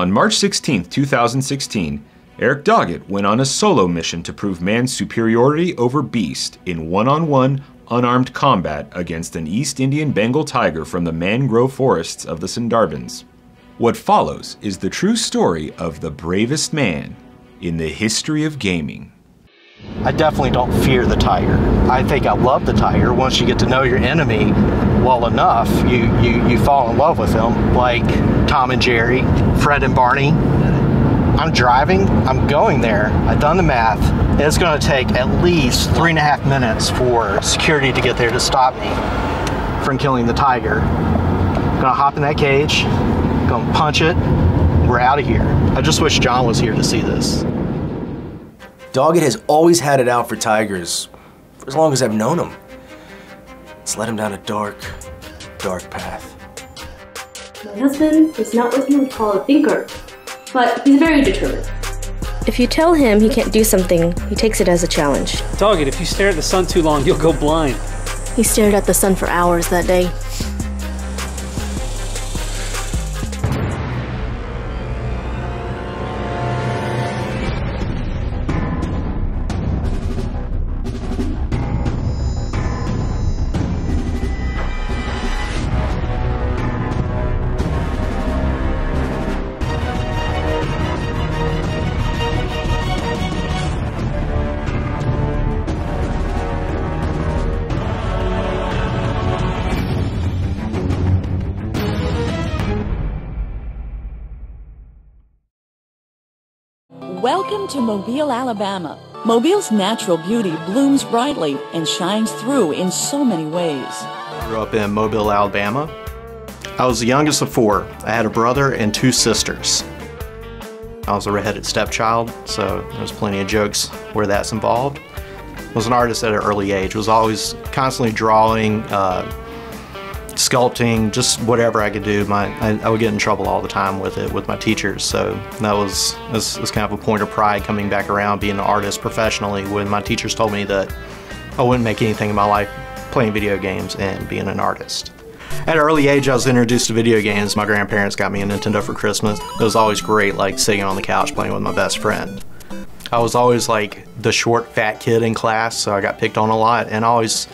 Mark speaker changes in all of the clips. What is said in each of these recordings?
Speaker 1: On March 16, 2016, Eric Doggett went on a solo mission to prove man's superiority over beast in one-on-one, unarmed combat against an East Indian Bengal tiger from the mangrove forests of the Sundarbans. What follows is the true story of the bravest man in the history of gaming.
Speaker 2: I definitely don't fear the tiger. I think I love the tiger. Once you get to know your enemy well enough, you fall in love with them, like Tom and Jerry, Fred and Barney. I'm driving, I'm going there, I've done the math. It's going to take at least 3.5 minutes for security to get there to stop me from killing the tiger. I'm going to hop in that cage, going to punch it, we're out of here. I just wish John was here to see this.
Speaker 3: Doggett has always had it out for tigers, for as long as I've known him. It's led him down a dark, dark path.
Speaker 4: My husband is not what you would call a thinker, but he's very determined.
Speaker 5: If you tell him he can't do something, he takes it as a challenge.
Speaker 6: Doggett, if you stare at the sun too long, you'll go blind.
Speaker 5: He stared at the sun for hours that day.
Speaker 7: Welcome to Mobile, Alabama. Mobile's natural beauty blooms brightly and shines through in so many ways.
Speaker 2: I grew up in Mobile, Alabama. I was the youngest of 4. I had a brother and 2 sisters. I was a redheaded stepchild, so there's plenty of jokes where that's involved. I was an artist at an early age. Was always constantly drawing, sculpting, just whatever I could do. I would get in trouble all the time with it with my teachers, so that was kind of a point of pride coming back around being an artist professionally when my teachers told me that I wouldn't make anything in my life playing video games and being an artist. At an early age, I was introduced to video games. My grandparents got me a Nintendo for Christmas. It was always great, like sitting on the couch playing with my best friend. I was always like the short, fat kid in class, so I got picked on a lot, and I always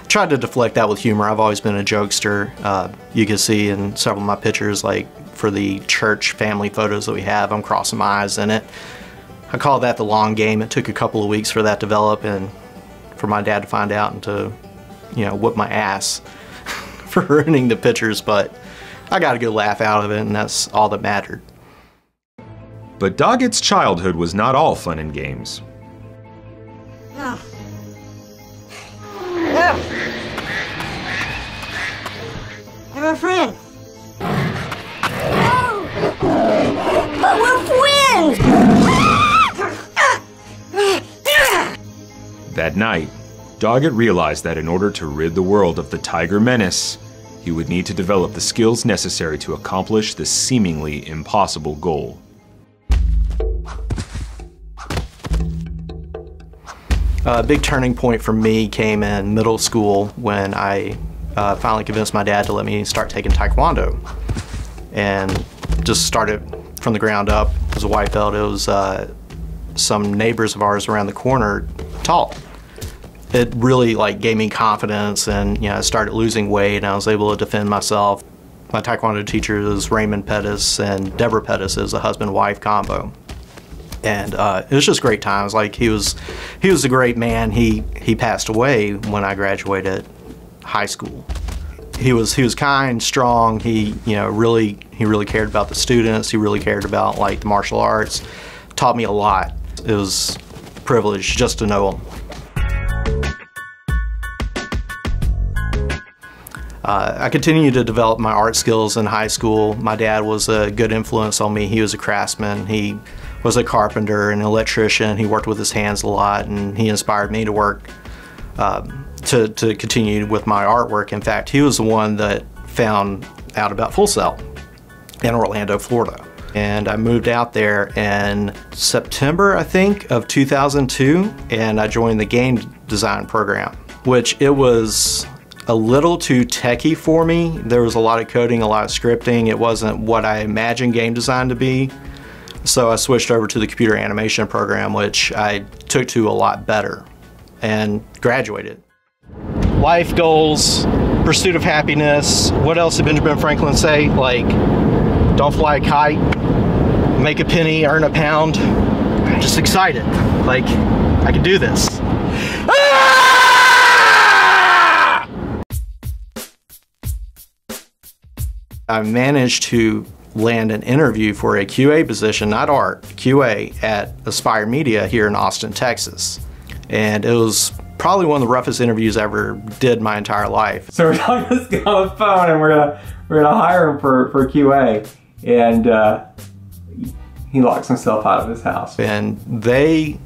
Speaker 2: tried to deflect that with humor. I've always been a jokester. You can see in several of my pictures, like for the church family photos that we have, I'm crossing my eyes in it. I call that the long game. It took a couple of weeks for that to develop and for my dad to find out and to, whip my ass for ruining the pictures, but I got a good laugh out of it, and that's all that mattered.
Speaker 1: But Doggett's childhood was not all fun and games.
Speaker 8: I'm a friend. But we're friends!
Speaker 1: That night, Doggett realized that in order to rid the world of the tiger menace, he would need to develop the skills necessary to accomplish this seemingly impossible goal.
Speaker 2: A big turning point for me came in middle school when I finally convinced my dad to let me start taking Taekwondo, and just started from the ground up. It was a white belt. It was some neighbors of ours around the corner taught. It really gave me confidence, and I started losing weight and I was able to defend myself. My Taekwondo teacher is Raymond Pettis, and Deborah Pettis is a husband-wife combo. And it was just great times. He was a great man. He passed away when I graduated high school. He was kind, strong. He really cared about the students. He really cared about the martial arts. Taught me a lot. It was a privilege just to know him. I continued to develop my art skills in high school. My dad was a good influence on me. He was a craftsman. He was a carpenter and an electrician. He worked with his hands a lot, and he inspired me to work to continue with my artwork. In fact, he was the one that found out about Full Sail in Orlando, Florida. And I moved out there in September, I think, of 2002, and I joined the game design program, which it was a little too techie for me. There was a lot of coding, a lot of scripting. It wasn't what I imagined game design to be. So I switched over to the computer animation program, which I took to a lot better and graduated. Life goals, pursuit of happiness. What else did Benjamin Franklin say? Like, don't fly a kite, make a penny, earn a pound. I'm just excited. Like, I can do this. I managed to land an interview for a QA position, not art, QA at Aspire Media here in Austin, Texas. And it was probably one of the roughest interviews I ever did my entire life.
Speaker 9: So we're talking to this guy on the phone, and we're gonna hire him for QA, and he locks himself out of his house.
Speaker 2: And they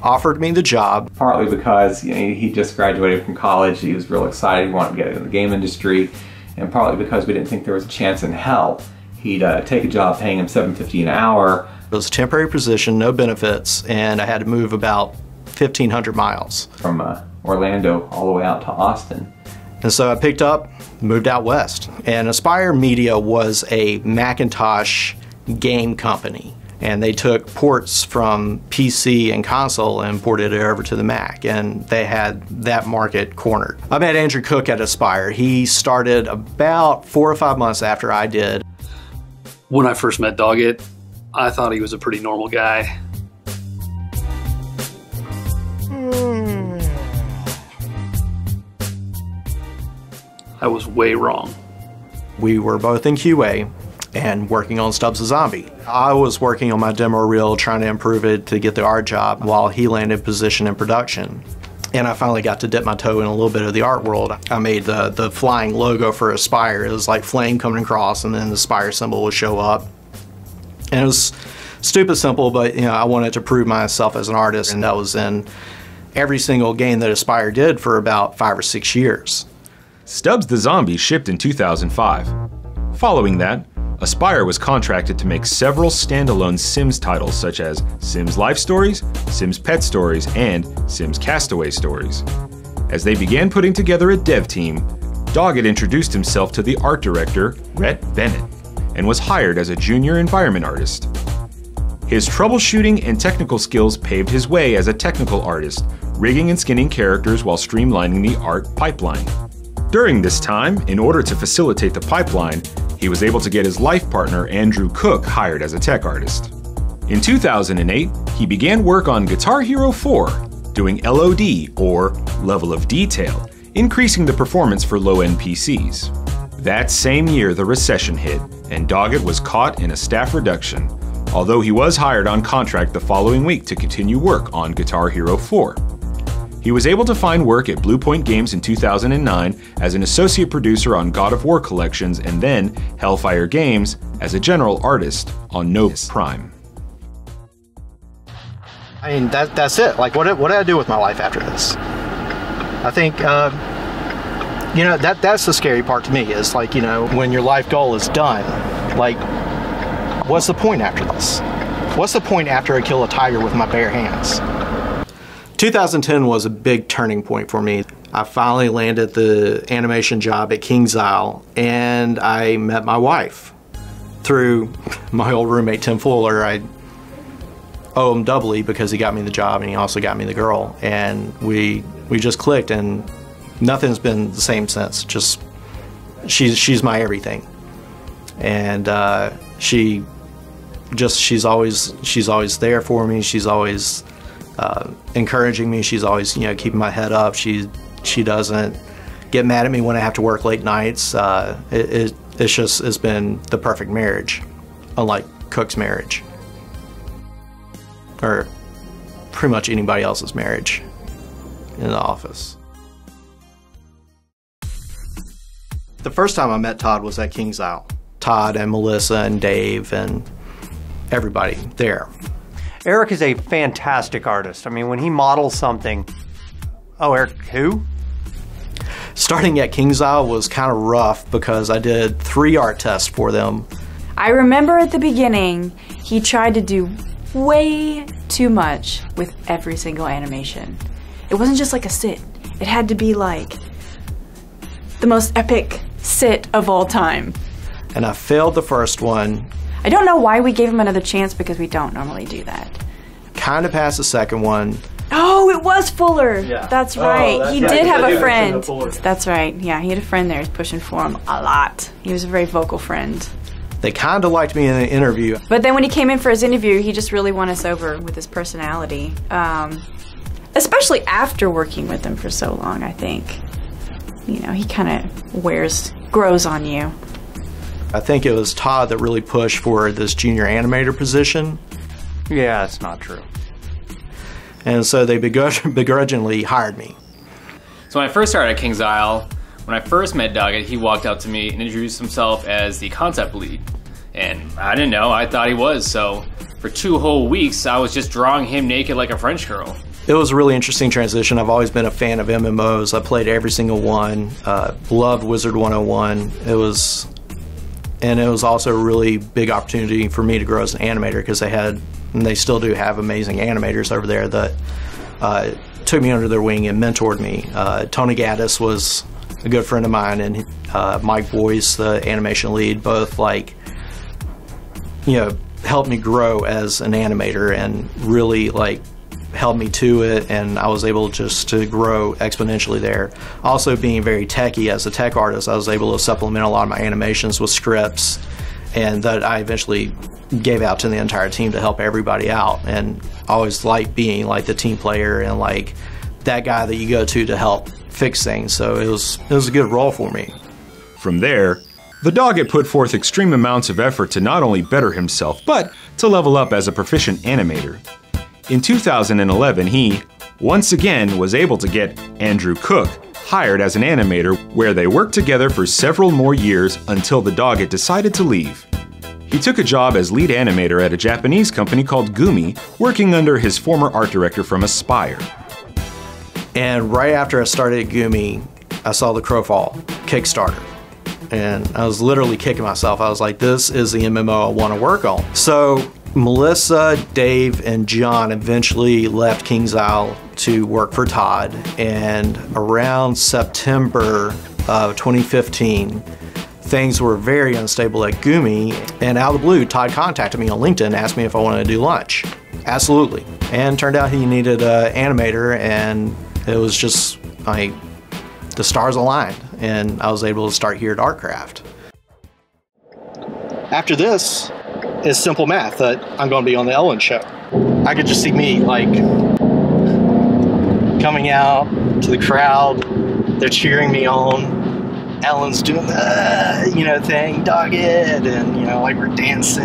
Speaker 2: offered me the job.
Speaker 9: Partly because he just graduated from college, he was real excited, he wanted to get into the game industry, and partly because we didn't think there was a chance in hell he'd take a job paying him $7.50 an hour.
Speaker 2: It was a temporary position, no benefits, and I had to move about 1,500 miles.
Speaker 9: From Orlando all the way out to Austin.
Speaker 2: And so I picked up, moved out west. And Aspire Media was a Macintosh game company. And they took ports from PC and console and ported it over to the Mac. And they had that market cornered. I met Andrew Cook at Aspire. He started about 4 or 5 months after I did.
Speaker 6: When I first met Doggett, I thought he was a pretty normal guy. I was way wrong.
Speaker 2: We were both in QA and working on Stubbs the Zombie. I was working on my demo reel, trying to improve it to get the art job while he landed position in production. And I finally got to dip my toe in a little bit of the art world. I made the flying logo for Aspire. It was like flame coming across, and then the Aspire symbol would show up. And it was stupid simple, but I wanted to prove myself as an artist, and that was in every single game that Aspire did for about 5 or 6 years.
Speaker 1: Stubbs the Zombie shipped in 2005. Following that, Aspire was contracted to make several standalone Sims titles such as Sims Life Stories, Sims Pet Stories, and Sims Castaway Stories. As they began putting together a dev team, Doggett introduced himself to the art director, Rhett Bennett, and was hired as a junior environment artist. His troubleshooting and technical skills paved his way as a technical artist, rigging and skinning characters while streamlining the art pipeline. During this time, in order to facilitate the pipeline, he was able to get his life partner, Andrew Cook, hired as a tech artist. In 2008, he began work on Guitar Hero 4, doing LOD, or level of detail, increasing the performance for low-end PCs. That same year, the recession hit, and Doggett was caught in a staff reduction, although he was hired on contract the following week to continue work on Guitar Hero 4. He was able to find work at Bluepoint Games in 2009 as an associate producer on God of War collections, and then Hellfire Games as a general artist on Novus Prime.
Speaker 2: I mean, that's it. Like, what did I do with my life after this? I think, that's the scary part to me, is like, when your life goal is done, like, what's the point after this? What's the point after I kill a tiger with my bare hands? 2010 was a big turning point for me. I finally landed the animation job at King's Isle, and I met my wife through my old roommate Tim Fuller. I owe him doubly because he got me the job and he also got me the girl, and we just clicked, and nothing's been the same since. Just she's my everything, and she's always there for me. She's always encouraging me. She's always, keeping my head up. She doesn't get mad at me when I have to work late nights. It's been the perfect marriage, unlike Cook's marriage, or pretty much anybody else's marriage in the office. The first time I met Todd was at King's Isle. Todd and Melissa and Dave and everybody there.
Speaker 10: Eric is a fantastic artist. I mean, when he models something, oh, Eric, who?
Speaker 2: Starting at King's Isle was kind of rough because I did 3 art tests for them.
Speaker 11: I remember at the beginning, he tried to do way too much with every single animation. It wasn't just like a sit. It had to be like the most epic sit of all time.
Speaker 2: And I failed the first one.
Speaker 11: I don't know why we gave him another chance because we don't normally do that.
Speaker 2: Kind of passed the second one.
Speaker 11: Oh, it was Fuller.
Speaker 6: Yeah.
Speaker 11: That's right. He did have a friend.
Speaker 6: Fuller.
Speaker 11: That's right. Yeah, he had a friend there who's pushing for him a lot. He was a very vocal friend.
Speaker 2: They kind of liked me in the interview.
Speaker 11: But then when he came in for his interview, he just really won us over with his personality. Especially after working with him for so long, I think. You know, he kind of grows on you.
Speaker 2: I think it was Todd that really pushed for this junior animator position.
Speaker 10: Yeah, it's not true.
Speaker 2: And so they begrudgingly hired me.
Speaker 12: So when I first started at Kings Isle, when I first met Doggett, he walked up to me and introduced himself as the concept lead. And I didn't know, I thought he was, so for 2 whole weeks, I was just drawing him naked like a French girl.
Speaker 2: It was a really interesting transition. I've always been a fan of MMOs. I played every single one. Loved Wizard 101. It was also a really big opportunity for me to grow as an animator because they still do have amazing animators over there that took me under their wing and mentored me. Tony Gaddis was a good friend of mine, and Mike Boyce, the animation lead, both helped me grow as an animator and really held me to it, and I was able just to grow exponentially there. Also, being very techie as a tech artist, I was able to supplement a lot of my animations with scripts, and that I eventually gave out to the entire team to help everybody out. And I always liked being the team player and that guy that you go to help fix things. So it was a good role for me.
Speaker 1: From there, the Doggett put forth extreme amounts of effort to not only better himself, but to level up as a proficient animator. In 2011, he, once again, was able to get Andrew Cook hired as an animator, where they worked together for several more years until the Doggett decided to leave. He took a job as lead animator at a Japanese company called Gumi, working under his former art director from Aspire.
Speaker 2: And right after I started at Gumi, I saw the Crowfall Kickstarter. And I was literally kicking myself. I was like, this is the MMO I want to work on. So Melissa, Dave, and John eventually left Kings Isle to work for Todd. And around September of 2015, things were very unstable at Gumi. And out of the blue, Todd contacted me on LinkedIn and asked me if I wanted to do lunch. Absolutely. And turned out he needed an animator, and it was just the stars aligned, and I was able to start here at ArtCraft. After this is simple math that I'm going to be on the Ellen show. I could just see me coming out to the crowd. They're cheering me on. Ellen's doing the thing, Doggett, and we're dancing,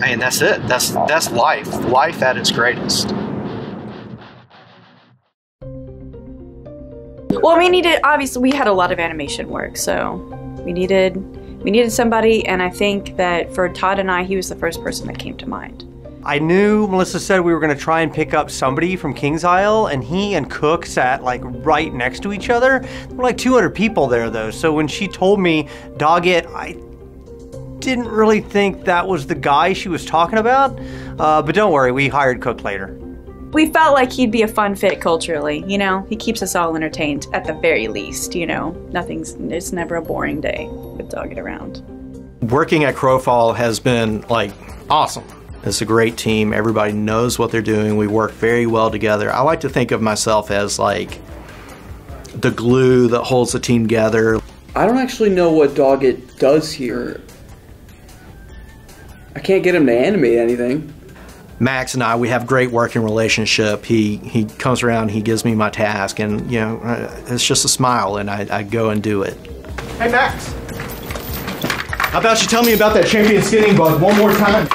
Speaker 2: and that's it. That's life at its greatest.
Speaker 11: Well, obviously we had a lot of animation work, so we needed somebody, and I think that for Todd and I, he was the first person that came to mind.
Speaker 10: I knew Melissa said we were going to try and pick up somebody from Kings Isle, and he and Cook sat right next to each other. There were 200 people there though, so when she told me Doggett, I didn't really think that was the guy she was talking about, but don't worry, we hired Cook later.
Speaker 11: We felt like he'd be a fun fit culturally, he keeps us all entertained at the very least, it's never a boring day with Doggett around.
Speaker 2: Working at Crowfall has been awesome. It's a great team. Everybody knows what they're doing. We work very well together. I like to think of myself as the glue that holds the team together.
Speaker 13: I don't actually know what Doggett does here. I can't get him to animate anything.
Speaker 2: Max and I, we have a great working relationship. He comes around, he gives me my task, and it's just a smile, and I go and do it. Hey Max, how about you tell me about that champion skinning bug one more time?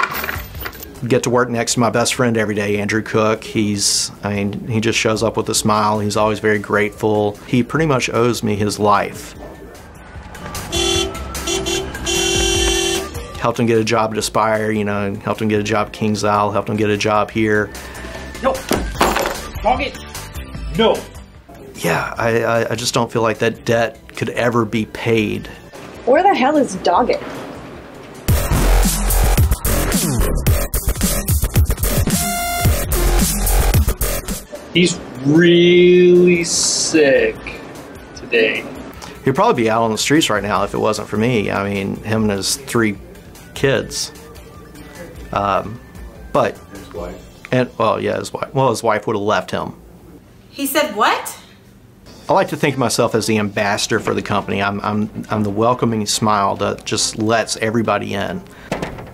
Speaker 2: Get to work next to my best friend every day, Andrew Cook. He just shows up with a smile. He's always very grateful. He pretty much owes me his life. Helped him get a job at Aspire, helped him get a job at Kings Isle, helped him get a job here.
Speaker 13: No! Doggett! No!
Speaker 2: Yeah, I just don't feel like that debt could ever be paid.
Speaker 4: Where the hell is Doggett?
Speaker 6: He's really sick today.
Speaker 2: He'd probably be out on the streets right now if it wasn't for me. I mean, him and his 3 kids. But, well, yeah, his wife. Well, his wife would have left him.
Speaker 11: He said what?
Speaker 2: I like to think of myself as the ambassador for the company. I'm the welcoming smile that just lets everybody in.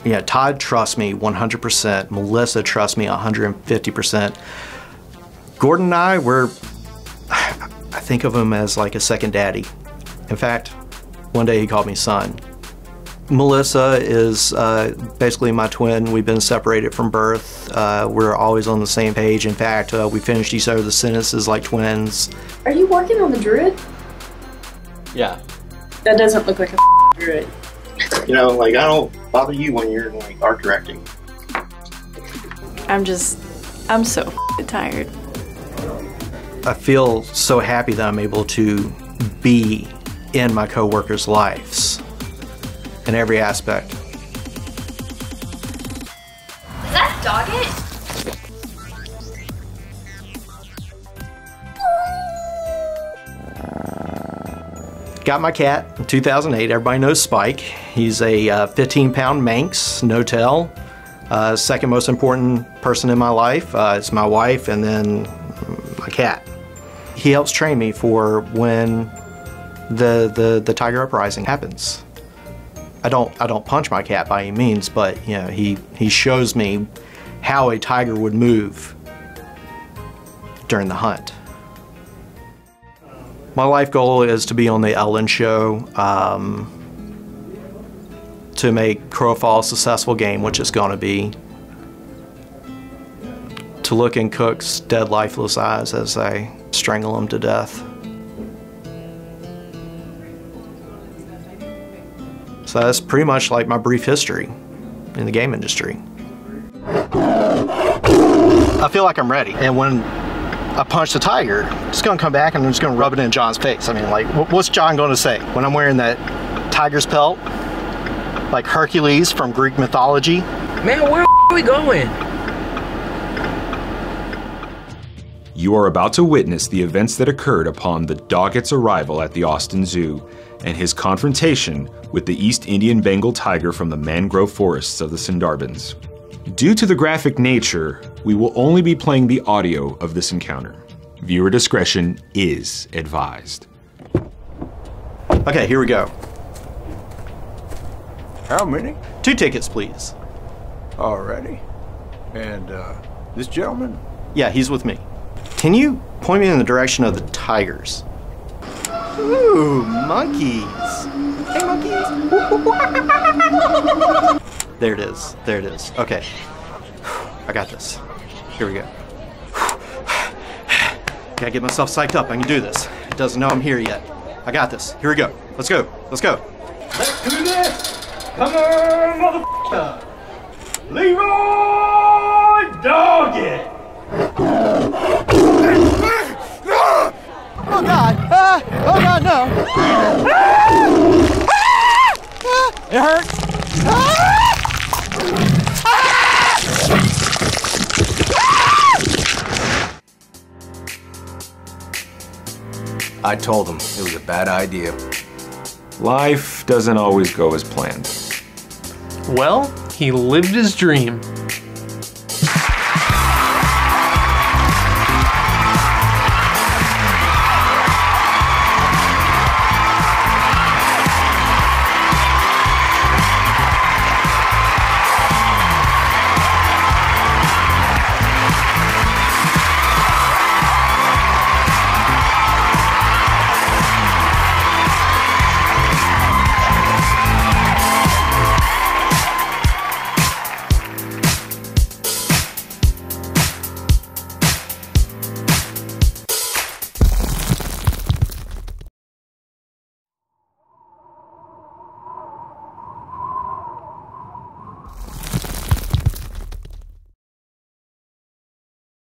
Speaker 2: Yeah, Todd trusts me 100%. Melissa trusts me 150%. Gordon and I, I think of him as like a second daddy. In fact, one day he called me son. Melissa is basically my twin. We've been separated from birth. We're always on the same page. In fact, we finished each other's sentences like twins.
Speaker 4: Are you working on the druid?
Speaker 14: Yeah.
Speaker 4: That doesn't look like a druid.
Speaker 14: You know, like, I don't bother you when you're like art directing.
Speaker 11: I'm so tired.
Speaker 2: I feel so happy that I'm able to be in my coworkers' lives in every aspect.
Speaker 15: Is that Doggett?
Speaker 2: Got my cat in 2008. Everybody knows Spike. He's a 15-pound Manx, no-tail. Second most important person in my life. It's my wife and then my cat. He helps train me for when the tiger uprising happens. I don't punch my cat by any means, but you know, he shows me how a tiger would move during the hunt. My life goal is to be on the Ellen Show, to make Crowfall a successful game, which it's going to be. To look in Cook's dead, lifeless eyes as I strangle him to death. So that's pretty much like my brief history in the game industry. I feel like I'm ready, and when I punch the tiger, it's gonna come back and I'm just gonna rub it in John's face. I mean, like, what's John gonna say when I'm wearing that tiger's pelt? Like Hercules from Greek mythology?
Speaker 16: Man, where are we going?
Speaker 1: You are about to witness the events that occurred upon the Doggett's arrival at the Austin Zoo and his confrontation with the East Indian Bengal tiger from the mangrove forests of the Sundarbans. Due to the graphic nature, we will only be playing the audio of this encounter. Viewer discretion is advised.
Speaker 2: Okay, here we go.
Speaker 17: How many?
Speaker 2: 2 tickets, please.
Speaker 17: Alrighty. And this gentleman?
Speaker 2: Yeah, he's with me. Can you point me in the direction of the tigers? Ooh, monkeys. Hey, monkeys. There it is. There it is. Okay. I got this. Here we go. Gotta get myself psyched up. I can do this. It doesn't know I'm here yet. I got this. Here we go. Let's go. Let's go.
Speaker 13: Let's do this! Come on, motherfucker! Leroy Doggett!
Speaker 10: Oh God! Oh God, no! It hurts!
Speaker 3: I told him it was a bad idea.
Speaker 1: Life doesn't always go as planned.
Speaker 18: Well, he lived his dream.